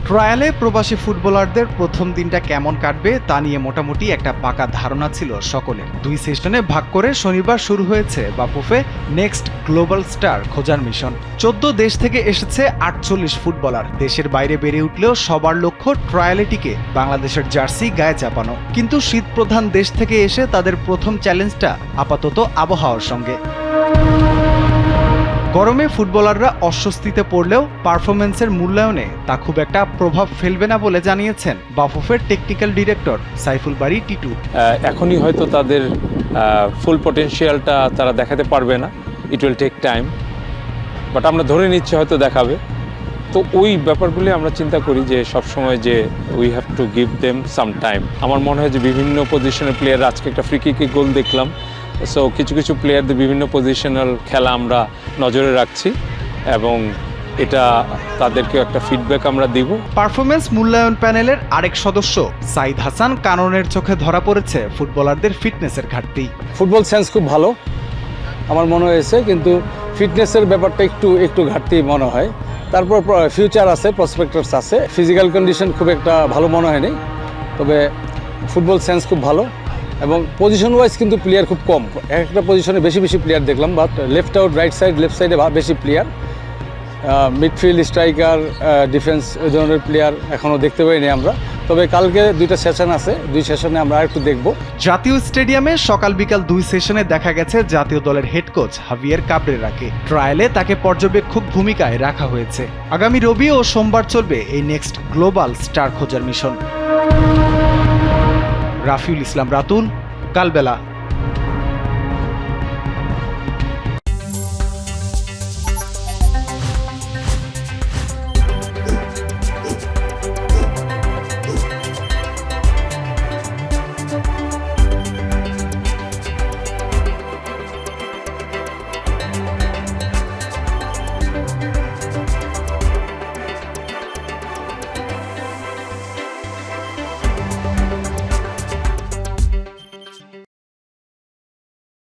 ট্রায়ালে প্রবাসী ফুটবলারদের প্রথম দিনটা কেমন কাটবে তা নিয়ে মোটামুটি একটা পাকা ধারণা ছিল সকলের। 2 সেশনে ভাগ করে শনিবার শুরু হয়েছে বাফুফে নেক্সট গ্লোবাল স্টার খোঁজার মিশন। 14 দেশ থেকে এসেছে 48 ফুটবলার। দেশের বাইরে বেড়ে উঠলেও সবার লক্ষ্য ট্রায়ালে টিকে বাংলাদেশের জার্সি গায়ে চাপানো। কিন্তু শীতপ্রধান দেশ থেকে এসে তাদের প্রথম চ্যালেঞ্জটা আপাতত আবহাওয়ার সঙ্গে। গরমে ফুটবলাররা অস্বস্তিতে পড়লেও পারফরমেন্সের মূল্যায়নে তা খুব একটা প্রভাব ফেলবে না বলে জানিয়েছেন বাফুফের টেকনিক্যাল ডিরেক্টর সাইফুল বারী টিটু। এখনই হয়তো তাদের ফুল পটেনশিয়ালটা তারা দেখাতে পারবে না, it will take time, but আমরা ধরে নিচ্ছি হয়তো দেখাবে। তো ওই ব্যাপারগুলি আমরা চিন্তা করি যে সবসময় যে we have to give them some time. আমার মনে হয় যে বিভিন্ন পজিশনের প্লেয়ার, আজকে একটা ফ্রি কিকে গোল দেখলাম, সো কিছু কিছু প্লেয়ারদের বিভিন্ন পজিশনাল খেলা আমরা নজরে রাখছি এবং এটা তাদেরকে একটা ফিডব্যাক আমরা দিব। পারফরমেন্স মূল্যায়ন প্যানেলের আরেক সদস্য সাইদ হাসান কাননের চোখে ধরা পড়েছে ফুটবলারদের ফিটনেসের ঘাটতি। ফুটবল সেন্স খুব ভালো আমার মনে হয়েছে, কিন্তু ফিটনেসের ব্যাপারটা একটু ঘাটতি মনে হয়। তারপর ফিউচার আছে, প্রসপেক্টার্স আছে, ফিজিক্যাল কন্ডিশন খুব একটা ভালো মনে হয়নি, তবে ফুটবল সেন্স খুব ভালো এবং পজিশন ওয়াইজ কিন্তু প্লেয়ার খুব কম। একটা পজিশনে বেশি প্লেয়ার দেখলাম, but left out, right side, left সাইডে বেশি প্লেয়ার। মিডফিল্ড, স্ট্রাইকার, ডিফেন্স ওই ধরনের প্লেয়ার এখনও দেখতে পাইনি আমরা। তবে কালকে 2টা সেশন আছে, 2 সেশনে আমরা একটু দেখব। জাতীয় স্টেডিয়ামে সকাল বিকাল 2 সেশনে দেখা গেছে জাতীয় দলের হেড কোচ হাভিয়ের কাবরেরাকে। ট্রায়ালে তাকে পর্যবেক্ষক ভূমিকায় রাখা হয়েছে। আগামী রবি ও সোমবার চলবে এই নেক্সট গ্লোবাল স্টার খোঁজার মিশন। রাফিউল ইসলাম রাতুল, কালবেলা।